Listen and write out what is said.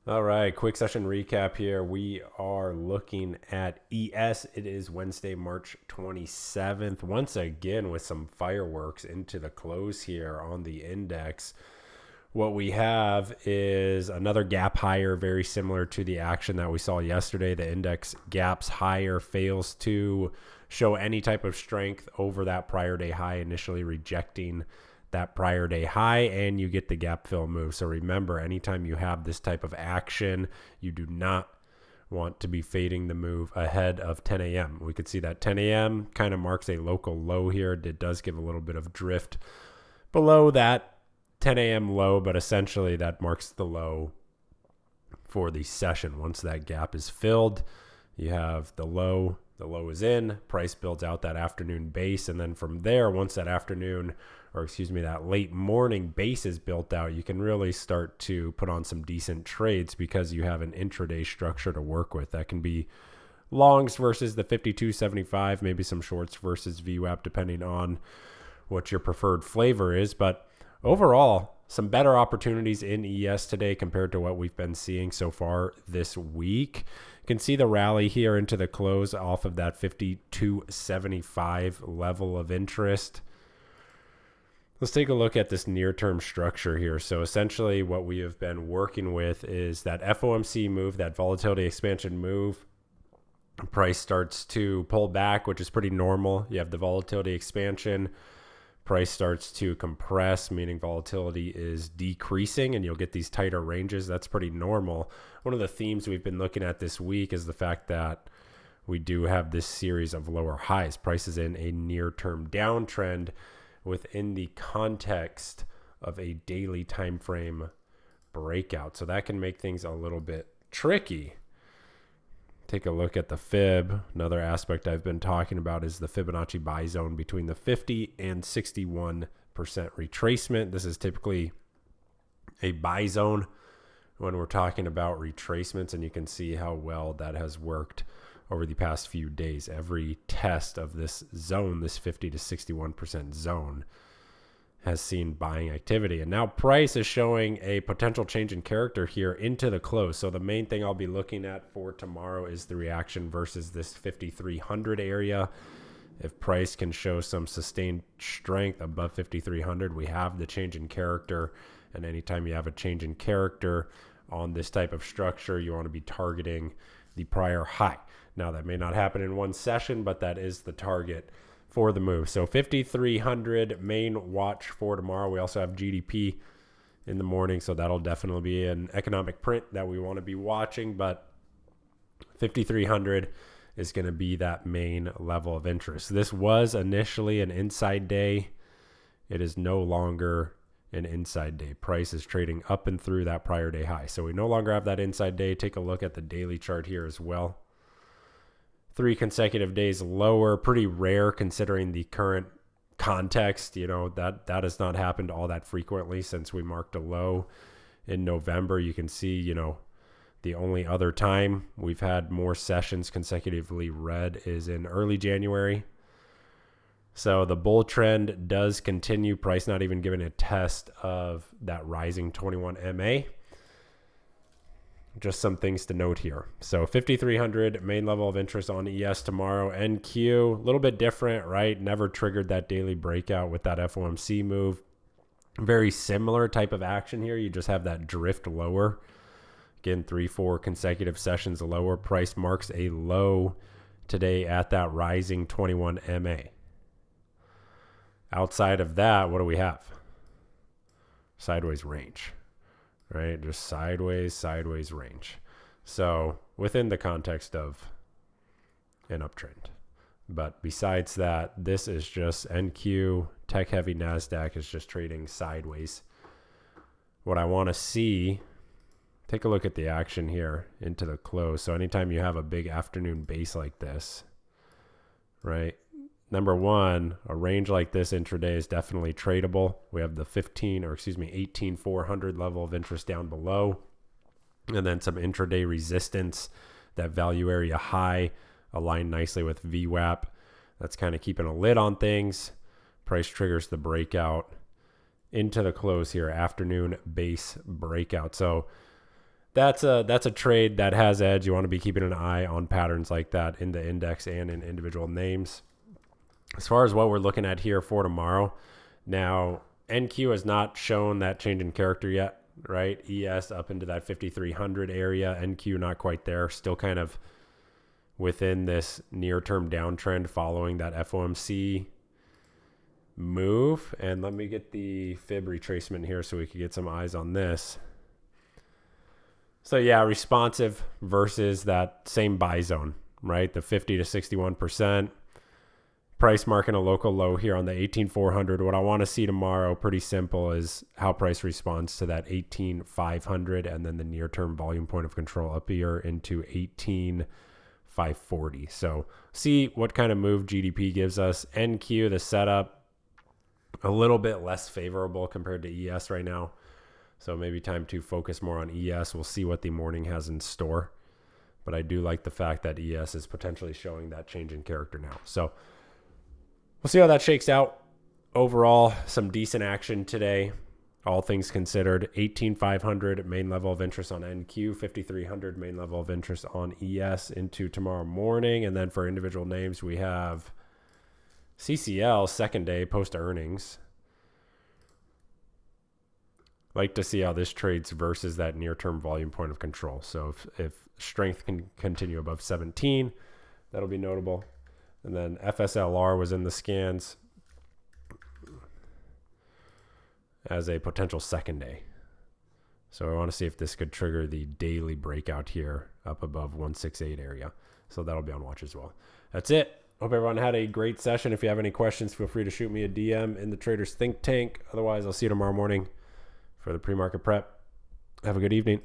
All right, quick session recap here. We are looking at ES. It is Wednesday, March 27th. Once again, with some fireworks into the close here on the index. What we have is another gap higher, very similar to the action that we saw yesterday. The index gaps higher, fails to show any type of strength over that prior day high, initially rejecting that prior day high, and you get the gap fill move. So remember, anytime you have this type of action, you do not want to be fading the move ahead of 10 a.m. We could see that 10 a.m. kind of marks a local low here. It does give a little bit of drift below that 10 a.m. low, but essentially that marks the low for the session. Once that gap is filled, you have the low is in, price builds out that afternoon base, and then from there, once that that late morning base is built out, you can really start to put on some decent trades because you have an intraday structure to work with. That can be longs versus the 52.75, maybe some shorts versus VWAP, depending on what your preferred flavor is. But overall, some better opportunities in ES today compared to what we've been seeing so far this week. You can see the rally here into the close off of that 52.75 level of interest. Let's take a look at this near-term structure here. So essentially what we have been working with is that FOMC move, that volatility expansion move. Price starts to pull back, which is pretty normal. You have the volatility expansion. Price starts to compress, meaning volatility is decreasing, and you'll get these tighter ranges. That's pretty normal. One of the themes we've been looking at this week is the fact that we do have this series of lower highs. Price is in a near-term downtrend within the context of a daily time frame breakout. So that can make things a little bit tricky. Take a look at the fib. Another aspect I've been talking about is the Fibonacci buy zone between the 50 and 61% retracement. This is typically a buy zone when we're talking about retracements, and you can see how well that has worked over the past few days. Every test of this zone, this 50 to 61% zone, has seen buying activity. And now price is showing a potential change in character here into the close. So the main thing I'll be looking at for tomorrow is the reaction versus this 5,300 area. If price can show some sustained strength above 5,300, we have the change in character. And anytime you have a change in character on this type of structure, you want to be targeting the prior high. Now, that may not happen in one session, but that is the target for the move. So 5,300 main watch for tomorrow. We also have GDP in the morning, so that'll definitely be an economic print that we want to be watching. But 5,300 is going to be that main level of interest. This was initially an inside day. It is no longer an inside day. Price is trading up and through that prior day high. So we no longer have that inside day. Take a look at the daily chart here as well. 3 consecutive days lower, pretty rare considering the current context. You know, that has not happened all that frequently since we marked a low in November. You can see, the only other time we've had more sessions consecutively red is in early January. So the bull trend does continue. Price not even giving a test of that rising 21 MA. Just some things to note here. So 5,300 main level of interest on ES tomorrow. NQ, a little bit different, right? Never triggered that daily breakout with that FOMC move. Very similar type of action here. You just have that drift lower. Again, 3-4 consecutive sessions lower. Price marks a low today at that rising 21 MA. Outside of that, what do we have? Sideways range. Right? Just sideways range. So within the context of an uptrend. But besides that, this is just NQ, tech heavy NASDAQ is just trading sideways. What I want to see, take a look at the action here into the close. So anytime you have a big afternoon base like this, right? Number one, a range like this intraday is definitely tradable. We have the 18,400 level of interest down below. And then some intraday resistance, that value area high aligned nicely with VWAP. That's kind of keeping a lid on things. Price triggers the breakout into the close here, afternoon base breakout. So that's a trade that has edge. You want to be keeping an eye on patterns like that in the index and in individual names. As far as what we're looking at here for tomorrow, now NQ has not shown that change in character yet, right? ES up into that 5,300 area, NQ not quite there, still kind of within this near-term downtrend following that FOMC move. And let me get the fib retracement here so we can get some eyes on this. So yeah, responsive versus that same buy zone, right? The 50 to 61%. Price marking a local low here on the 18,400. What I want to see tomorrow, pretty simple, is how price responds to that 18,500 and then the near-term volume point of control up here into 18,540. So see what kind of move GDP gives us. NQ, the setup, a little bit less favorable compared to ES right now. So maybe time to focus more on ES. We'll see what the morning has in store. But I do like the fact that ES is potentially showing that change in character now. So we'll see how that shakes out. Overall, some decent action today, all things considered. 18,500 main level of interest on NQ, 5,300 main level of interest on ES into tomorrow morning. And then for individual names, we have CCL, second day post earnings. Like to see how this trades versus that near-term volume point of control. So if strength can continue above 17, that'll be notable. And then FSLR was in the scans as a potential second day. So I want to see if this could trigger the daily breakout here up above 168 area. So that'll be on watch as well. That's it. Hope everyone had a great session. If you have any questions, feel free to shoot me a DM in the Traders Think Tank. Otherwise, I'll see you tomorrow morning for the pre-market prep. Have a good evening.